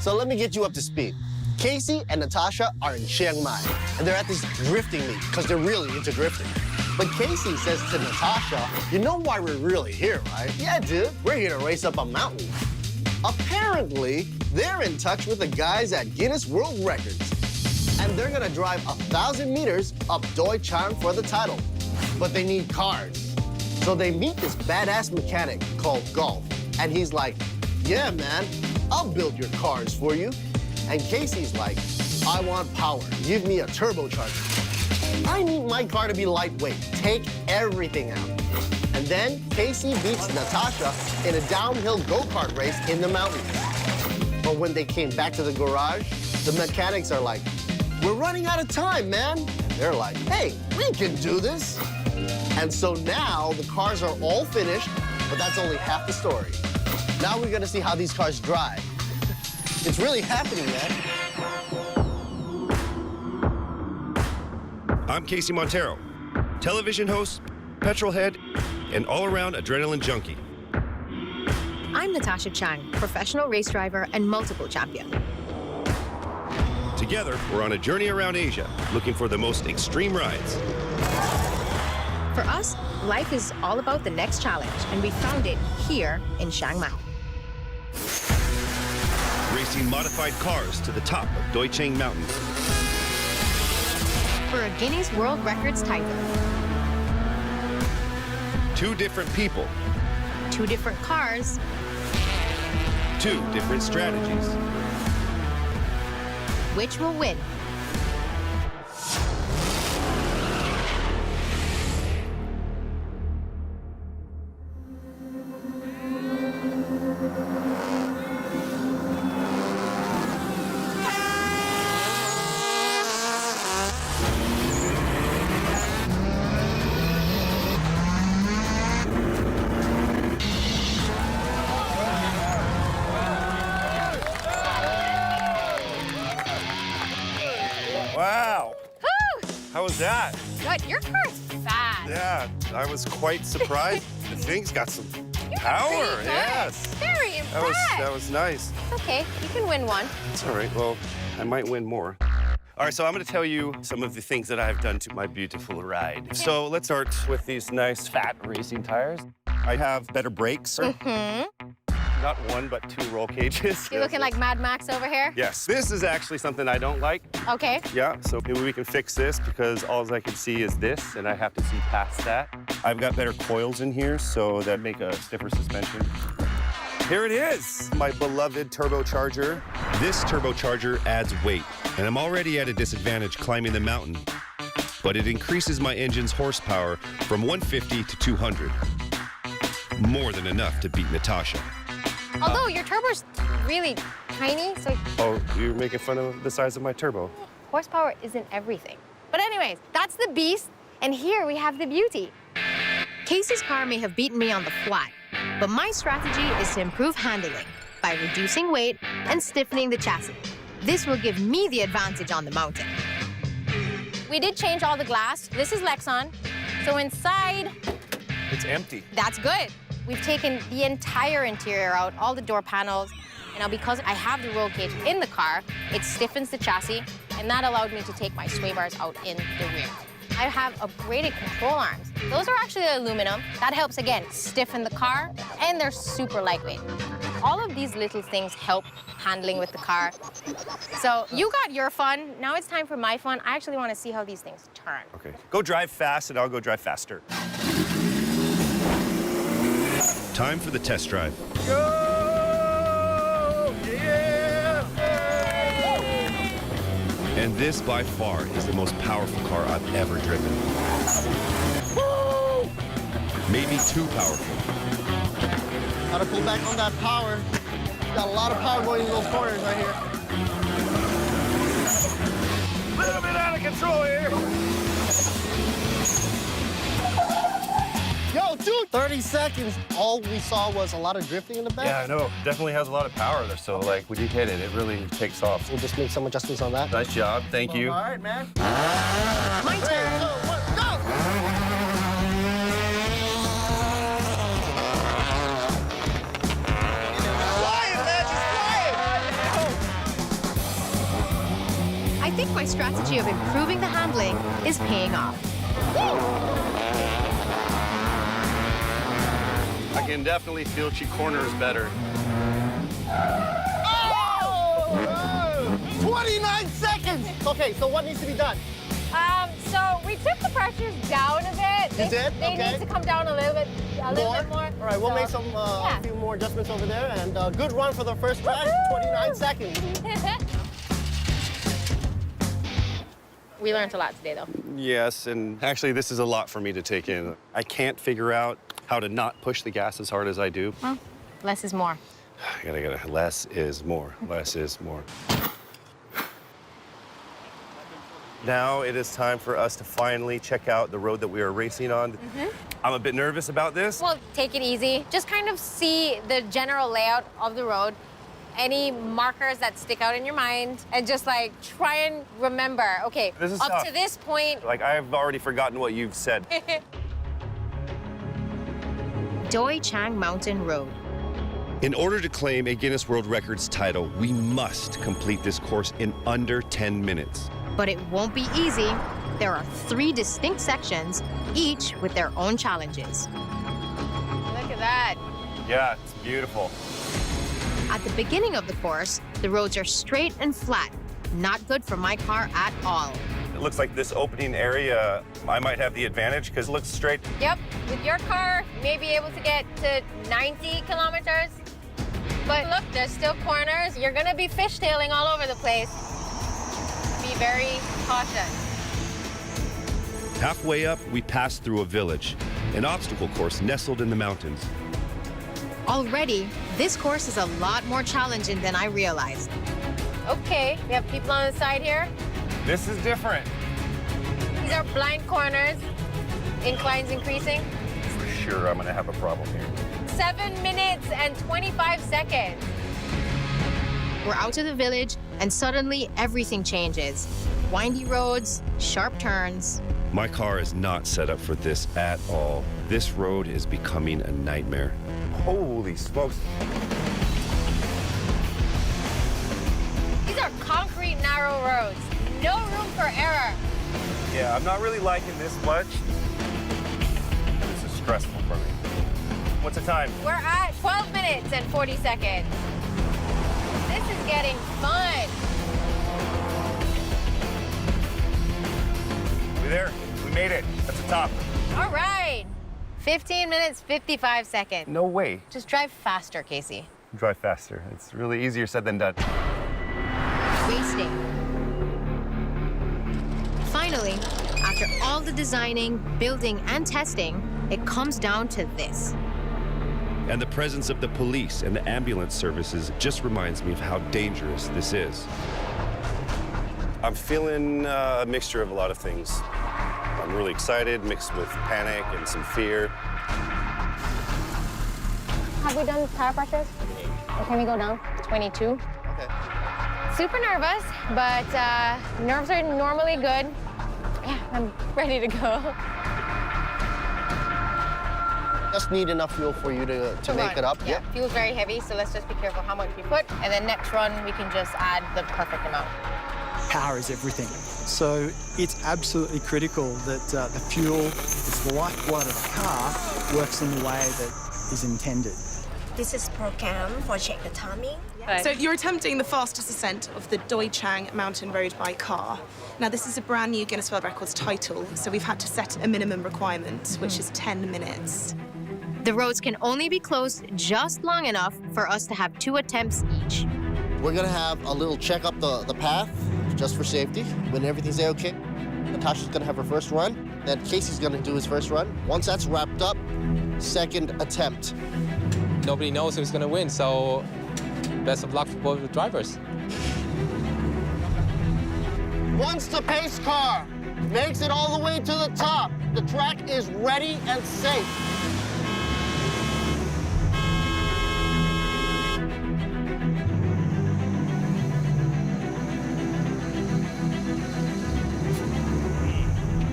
So let me get you up to speed. Casey and Natasha are in Chiang Mai, and they're at this drifting meet because they're really into drifting. But Casey says to Natasha, you know why we're really here, right? Yeah, dude, we're here to race up a mountain. Apparently, they're in touch with the guys at Guinness World Records, and they're gonna drive 1,000 meters up Doi Chiang for the title. But they need cars. So they meet this badass mechanic called Golf, and he's like, yeah, man, I'll build your cars for you. And Casey's like, I want power. Give me a turbocharger. I need my car to be lightweight. Take everything out. And then Casey beats Natasha in a downhill go-kart race in the mountains. But when they came back to the garage, the mechanics are like, we're running out of time, man. And they're like, hey, we can do this. And so now the cars are all finished, but that's only half the story. Now we're gonna see how these cars drive. It's really happening, man. I'm Casey Montero, television host, petrol head, and all-around adrenaline junkie. I'm Natasha Chiang, professional race driver and multiple champion. Together, we're on a journey around Asia, looking for the most extreme rides. For us, life is all about the next challenge, and we found it here in Chiang Mai. Racing modified cars to the top of Doi Chiang Mountain. For a Guinness World Records title. 2 different people. 2 different cars. 2 different strategies. Which will win? Wow. Woo! How was that? Good. Your car's fast. Yeah, I was quite surprised. The thing's got some You're power. pretty good. Yes. Very impressed. That was nice. Okay, you can win one. It's all right. Well, I might win more. All right, so I'm going to tell you some of the things that I've done to my beautiful ride. So let's start with these nice fat racing tires. I have better brakes. Not 1, but 2 roll cages. You're looking like Mad Max over here. Yes. This is actually something I don't like. Okay. Yeah, so maybe we can fix this because all I can see is this, and I have to see past that. I've got better coils in here, so that make a stiffer suspension. Here it is, my beloved turbocharger. This turbocharger adds weight, and I'm already at a disadvantage climbing the mountain, but it increases my engine's horsepower from 150 to 200. More than enough to beat Natasha. Although your turbo's really tiny, so Oh, you're making fun of the size of my turbo. horsepower isn't everything. But anyways, that's the beast, and here we have the beauty. Casey's car may have beaten me on the flat, but my strategy is to improve handling by reducing weight and stiffening the chassis. This will give me the advantage on the mountain. We did change all the glass. This is Lexan. So inside, It's empty. that's good. We've taken the entire interior out, all the door panels. And now because I have the roll cage in the car, it stiffens the chassis, and that allowed me to take my sway bars out in the rear. I have upgraded control arms. Those are actually aluminum. That helps, again, stiffen the car, and they're super lightweight. All of these little things help handling with the car. So you got your fun. Now it's time for my fun. I actually want to see how these things turn. Okay. Go drive fast, and I'll go drive faster. Time for the test drive. Go! Yeah! And this, by far, is the most powerful car I've ever driven. Woo! Maybe too powerful. Gotta pull back on that power. Got a lot of power going in those corners right here. A little bit out of control here. Yo, dude, 30 seconds. All we saw was a lot of drifting in the back. Yeah, I know. Definitely has a lot of power there. So, like, when you hit it, it really takes off. We'll just make some adjustments on that. Nice job. Thank you. All right, man. My turn. Go! think my strategy of improving the handling is paying off. I can definitely feel she corners better. 29 seconds! Okay, so what needs to be done? So we took the pressures down a bit. You did? They Okay. need to come down a little bit more. All right, we'll make some a few more adjustments over there, and good run for the first try. 29 seconds. We learned a lot today, though. Yes, and actually this is a lot for me to take in. I can't figure out how to not push the gas as hard as I do. Well, less is more. I gotta, less is more, less is more. Now it is time for us to finally check out the road that we are racing on. I'm a bit nervous about this. Well, take it easy. Just kind of see the general layout of the road, any markers that stick out in your mind, and just like try and remember, okay, This is up tough. to this point. Like, I've already forgotten what you've said. Doi Chiang Mountain Road. In order to claim a Guinness World Records title, we must complete this course in under 10 minutes. But it won't be easy. There are 3 distinct sections, each with their own challenges. Look at that. Yeah, it's beautiful. At the beginning of the course, the roads are straight and flat, not good for my car at all. It looks like this opening area, I might have the advantage because it looks straight. Yep, with your car, you may be able to get to 90 kilometers. But look, there's still corners. You're gonna be fishtailing all over the place. Be very cautious. Halfway up, we passed through a village, an obstacle course nestled in the mountains. Already, this course is a lot more challenging than I realized. Okay, we have people on the side here. This is different. These are blind corners. Inclines increasing. For sure, I'm gonna have a problem here. 7 minutes and 25 seconds. We're out of the village, and suddenly everything changes. Windy roads, sharp turns. My car is not set up for this at all. This road is becoming a nightmare. Holy smokes. These are concrete, narrow roads. No room for error. Yeah, I'm not really liking this much. This is stressful for me. What's the time? We're at 12 minutes and 40 seconds. This is getting fun. We there? We made it. That's the top. All right. 15 minutes, 55 seconds. No way. Just drive faster, Casey. Drive faster. It's really easier said than done. Wasting. Finally, after all the designing, building, and testing, it comes down to this. And the presence of the police and the ambulance services just reminds me of how dangerous this is. I'm feeling a mixture of a lot of things. I'm really excited, mixed with panic and some fear. Have we done tire pressures? Or can we go down? 22. Okay. Super nervous, but nerves are normally good. Yeah, I'm ready to go. Just need enough fuel for you to make run. it up. Yeah, fuel's very heavy, so let's just be careful how much we put. And then next run, we can just add the perfect amount. Power is everything. So it's absolutely critical that the fuel, the lifeblood of the car, works in the way that is intended. This is program for check the timing. So you're attempting the fastest ascent of the Doi Chiang Mountain Road by car. Now this is a brand new Guinness World Records title, so we've had to set a minimum requirement, which is 10 minutes. The roads can only be closed just long enough for us to have 2 attempts each. We're gonna have a little check up the path, just for safety. When everything's okay, Natasha's gonna have her first run, then Casey's gonna do his first run. Once that's wrapped up, second attempt. Nobody knows who's going to win, so best of luck for both the drivers. Once the pace car makes it all the way to the top, the track is ready and safe.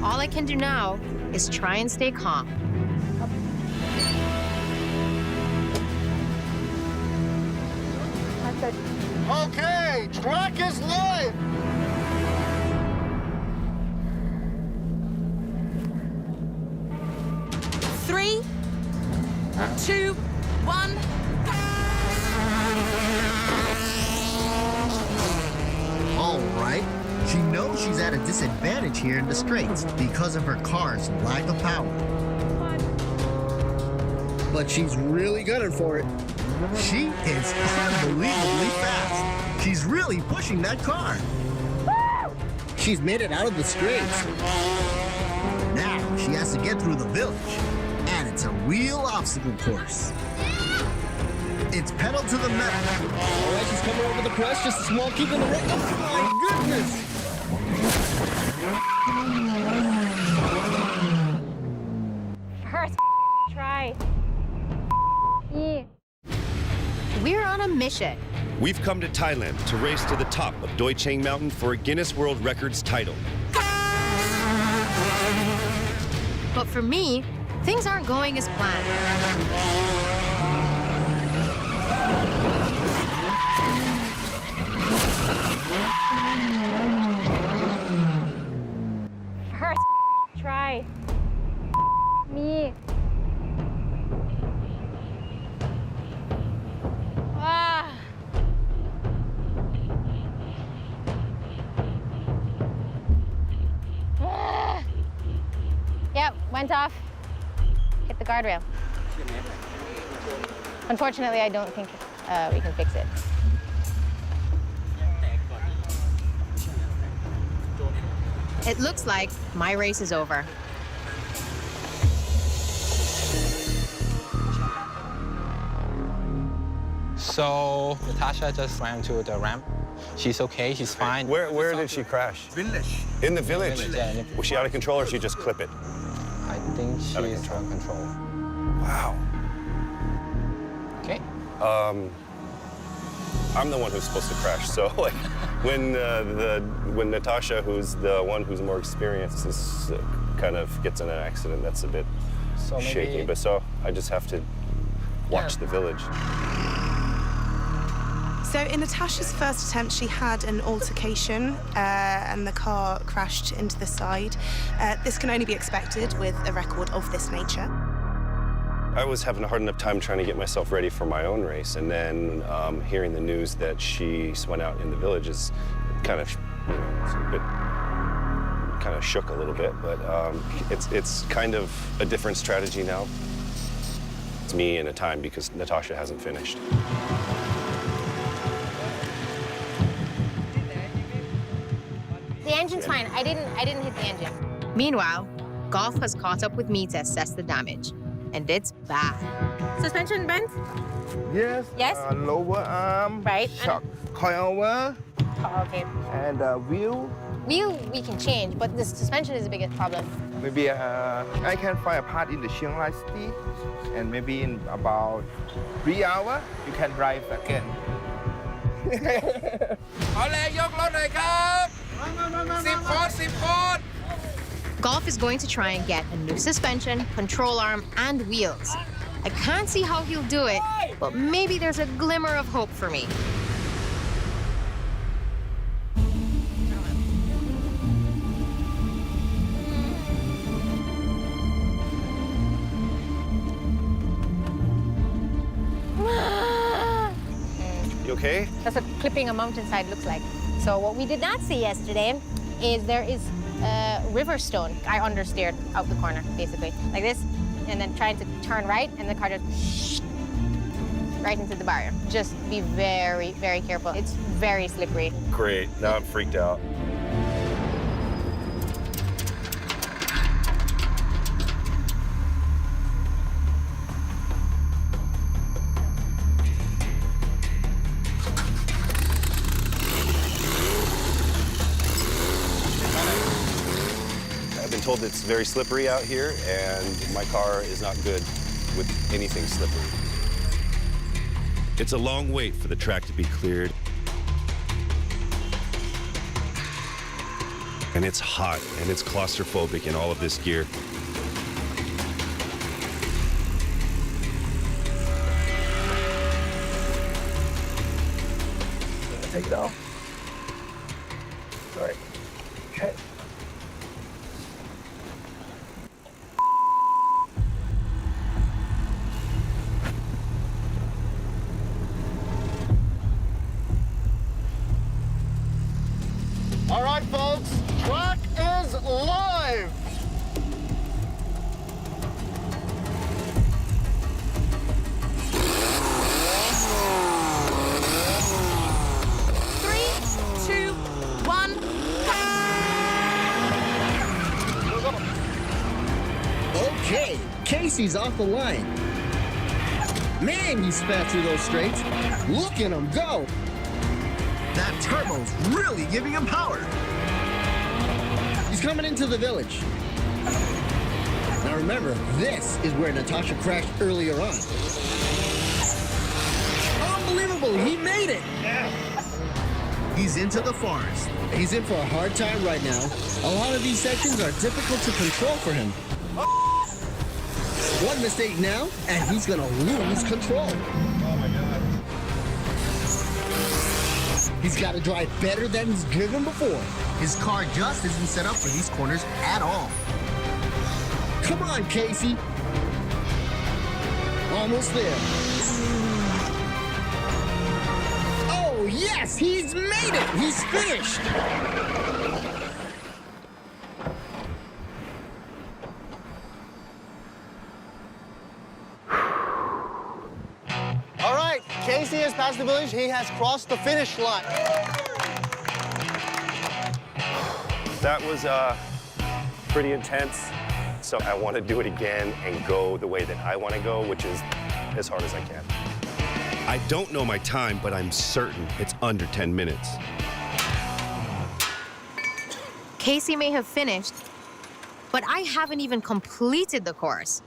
All I can do now is try and stay calm. Okay, track is live. 2, 1. All right. She knows she's at a disadvantage here in the straights because of her car's lack of power. But she's really gunning for it. She is unbelievably fast. She's really pushing that car. She's made it out of the straights. Now she has to get through the village, and it's a real obstacle course. It's pedal to the metal. All right, she's coming over the crest, just a small kick in the right. Oh my goodness! First try. We're on a mission. We've come to Thailand to race to the top of Doi Chiang Mountain for a Guinness World Records title. But for me, things aren't going as planned. First try. Me. Ah. Yep, went off. Hit the guardrail. Unfortunately, I don't think we can fix it. It looks like my race is over. So Natasha just ran to the ramp. She's okay, she's fine. Where did she crash? Village. In the village? Yeah, Was she out of control or she just clip it? I think she's Out of under control. Wow. Okay. I'm the one who's supposed to crash, so like, when Natasha, who's the one who's more experienced, is kind of gets in an accident, that's a bit So maybe- shaky. But so I just have to watch the village. So in Natasha's first attempt, she had an altercation and the car crashed into the side. This can only be expected with a record of this nature. I was having a hard enough time trying to get myself ready for my own race, and then hearing the news that she went out in the village is kind of, it's a bit, kind of shook a little bit, but it's kind of a different strategy now. It's me in a time because Natasha hasn't finished. The engine's fine. I didn't hit the engine. Meanwhile, Golf has caught up with me to assess the damage, and it's bad. Suspension bent? Yes. Yes? Lower arm. Right. Shock coilover. Oh, okay. And wheel. Wheel we can change, but the suspension is the biggest problem. Maybe I can find a part in the Chiang Mai city. And maybe in about 3 hours, you can drive again. ขอแรงยกรถหน่อยครับ10 คน Golf is going to try and get a new suspension, control arm, and wheels. I can't see how he'll do it, but maybe there's a glimmer of hope for me. You okay? That's what clipping a mountainside looks like. So what we did not see yesterday is there is a river stone. I understeered out the corner, basically, like this, and then trying to turn right, and the car just right into the barrier. Just be very, very careful. It's very slippery. Great. Now I'm freaked out. I've been told it's very slippery out here, and my car is not good with anything slippery. It's a long wait for the track to be cleared. And it's hot, and it's claustrophobic in all of this gear. Take it off. All right. Okay. All right, folks, track is live. Okay, Casey's off the line. Man, he's fast through those straights. Look at him go. That turbo's really giving him power. He's coming into the village. Now remember, this is where Natasha crashed earlier on. Unbelievable, he made it. He's into the forest. He's in for a hard time right now. A lot of these sections are difficult to control for him. One mistake now, and he's gonna lose control. Oh my God. He's gotta drive better than he's driven before. His car just isn't set up for these corners at all. Come on, Casey. Almost there. Oh, yes, he's made it. He's finished. All right, Casey has passed the village. He has crossed the finish line. That was pretty intense. So I want to do it again and go the way that I want to go, which is as hard as I can. I don't know my time, but I'm certain it's under 10 minutes. Casey may have finished, but I haven't even completed the course.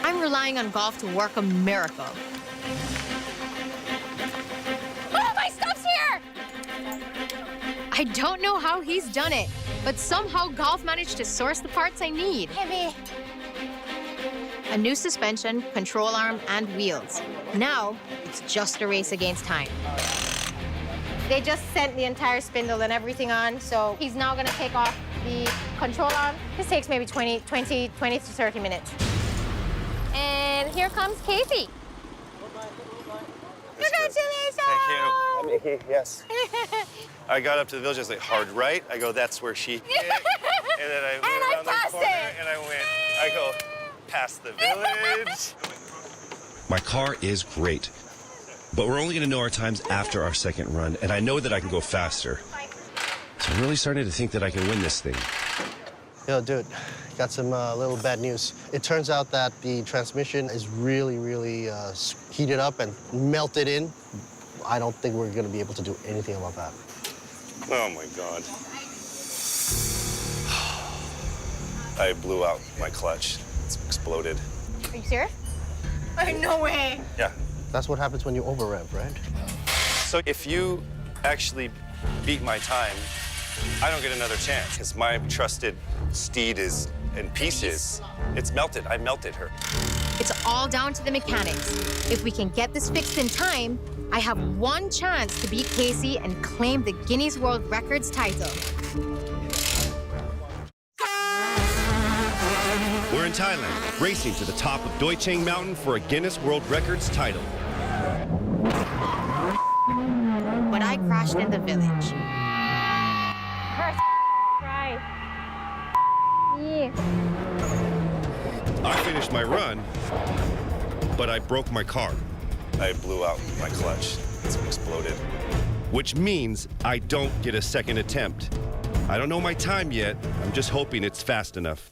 I'm relying on golf to work a miracle. Oh, my stuff's here! I don't know how he's done it, but somehow golf managed to source the parts I need. Heavy. A new suspension, control arm, and wheels. Now, it's just a race against time. They just sent the entire spindle and everything on, so he's now gonna take off the control arm. This takes maybe 20 to 30 minutes. And here comes Casey. Congratulations! Thank you. Yes. I got up to the village, I was like, hard right. I go, that's where she hit. And then I went around the corner, and I go, past the village. My car is great, but we're only going to know our times after our second run, and I know that I can go faster. So I'm really starting to think that I can win this thing. Yo, dude, got some little bad news. It turns out that the transmission is really, really heated up and melted in. I don't think we're going to be able to do anything about that. Oh, my God. I blew out my clutch. It's exploded. Are you serious? Oh, no way. Yeah. That's what happens when you over-rev, right? So if you actually beat my time, I don't get another chance, because my trusted steed is in pieces. It's melted. I melted her. It's all down to the mechanics. If we can get this fixed in time, I have one chance to beat Casey and claim the Guinness World Records title. We're in Thailand, racing to the top of Doi Chiang Mountain for a Guinness World Records title. But I crashed in the village. Right. I finished my run, but I broke my car, I blew out my clutch. It's exploded. which means I don't get a second attempt. I don't know my time yet. I'm just hoping it's fast enough.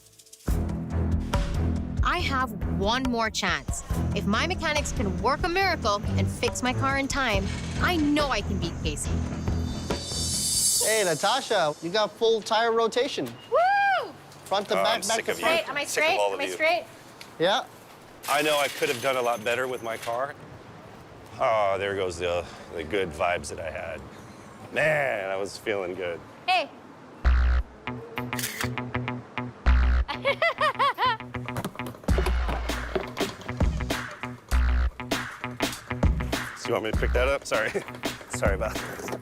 I have one more chance. If my mechanics can work a miracle and fix my car in time, I know I can beat Casey. Hey, Natasha, you got full tire rotation. Woo! Front to back, I'm back sick to of you. front. Am I Sick of straight? all of Am I you. straight? Yeah. I know I could have done a lot better with my car. Oh, there goes the good vibes that I had. Man, I was feeling good. Hey. So you want me to pick that up? Sorry. Sorry about that.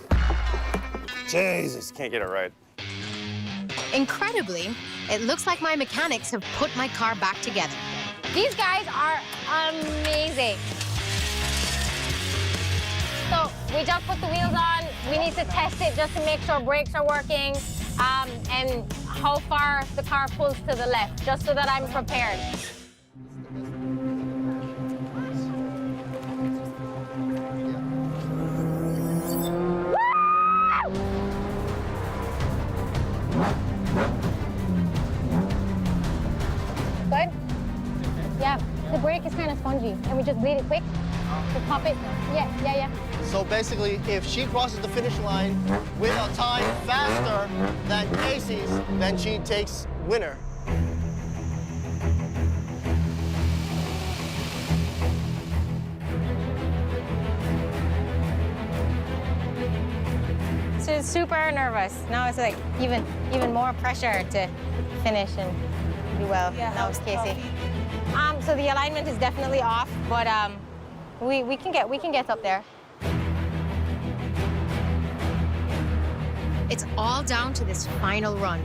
Jesus, can't get it right. Incredibly, it looks like my mechanics have put my car back together. These guys are amazing. So we just put the wheels on We need to test it just to make sure brakes are working and how far the car pulls to the left, just so that I'm prepared. Good? Yeah, the brake is kind of spongy, and we just bleed it quick. To pop it. Yeah. So basically, if she crosses the finish line with a time faster than Casey's, then she takes winner. So super nervous. Now it's like even more pressure to finish and do well. Yeah, that was Casey. So the alignment is definitely off, but we can get up there. It's all down to this final run.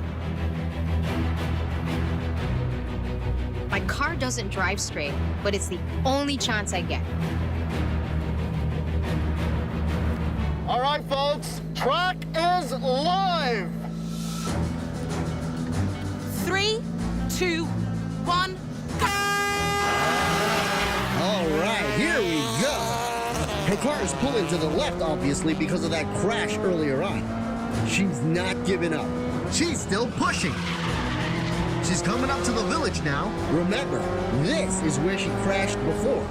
My car doesn't drive straight, but it's the only chance I get. All right, folks, track is live. 3, 2, 1, go! All right, here we go. Her car is pulling to the left, obviously, because of that crash earlier on. She's not giving up. She's still pushing. She's coming up to the village now. Remember, this is where she crashed before.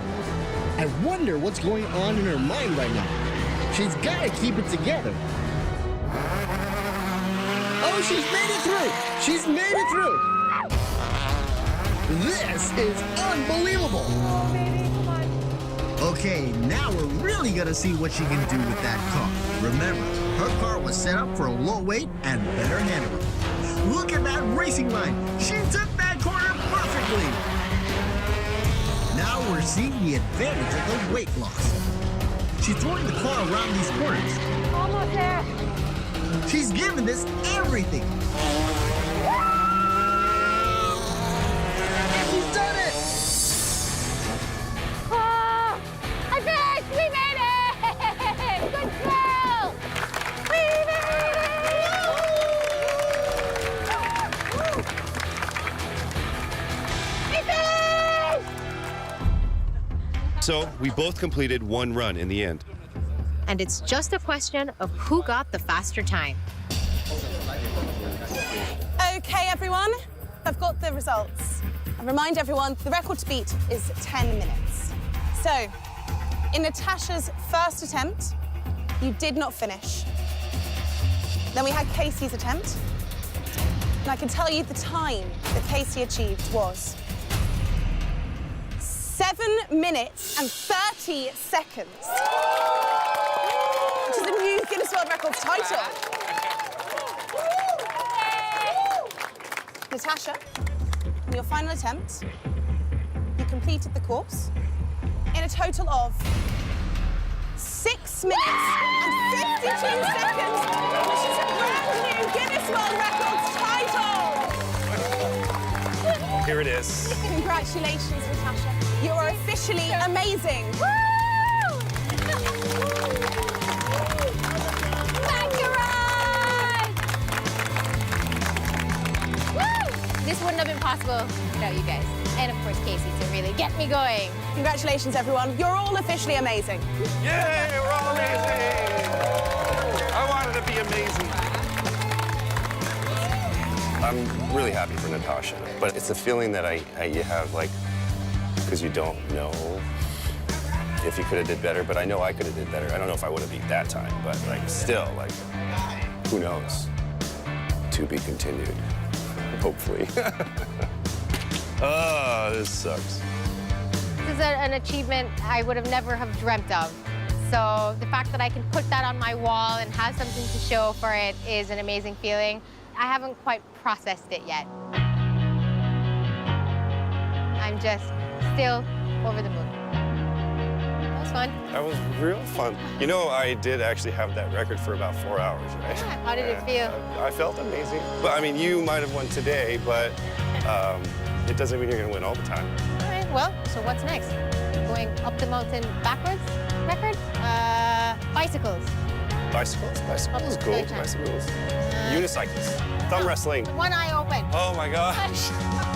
I wonder what's going on in her mind right now. She's got to keep it together. Oh, she's made it through. She's made it through. This is unbelievable. Oh, baby, come on. Okay, now we're really gonna see what she can do with that car. Remember, her car was set up for a low weight and better handling. Look at that racing line. She took that corner perfectly. Now we're seeing the advantage of the weight loss. She's throwing the car around these corners. Almost there. She's giving this everything. She's done it! Oh, I finished! We made it! Good girl! We made it! We finished! So we both completed one run in the end. And it's just a question of who got the faster time. Okay, everyone, I've got the results. I remind everyone, the record to beat is 10 minutes. So, in Natasha's first attempt, you did not finish. Then we had Casey's attempt. And I can tell you the time that Casey achieved was 7 minutes and 30 seconds. Which is a new Guinness World Records title. Natasha, in your final attempt, you completed the course in a total of 6 minutes and 52 seconds, which is a brand new Guinness World Records title. Here it is. Congratulations, Natasha. You are officially amazing. This wouldn't have been possible without you guys. And of course, Casey, to really get me going. Congratulations, everyone. You're all officially amazing. Yay, we're all amazing! I wanted to be amazing. I'm really happy for Natasha, but it's a feeling that you have, like, because you don't know if you could have did better, but I know I could have did better. I don't know if I would have beat that time, but, like, still, like, who knows? To be continued. Hopefully. Oh, this sucks. This is an achievement I would have never have dreamt of. So the fact that I can put that on my wall and have something to show for it is an amazing feeling. I haven't quite processed it yet. I'm just still over the moon. That was fun. That was real fun. You know, I did actually have that record for about 4 hours, right? Yeah, how did it feel? I felt amazing. But I mean, you might have won today, but it doesn't mean you're going to win all the time. All right, well, so what's next? Going up the mountain backwards? Record? Bicycles. Bicycles? Bicycles is cool. Good time. Bicycles. Unicycles. Thumb wrestling. One eye open. Oh my gosh.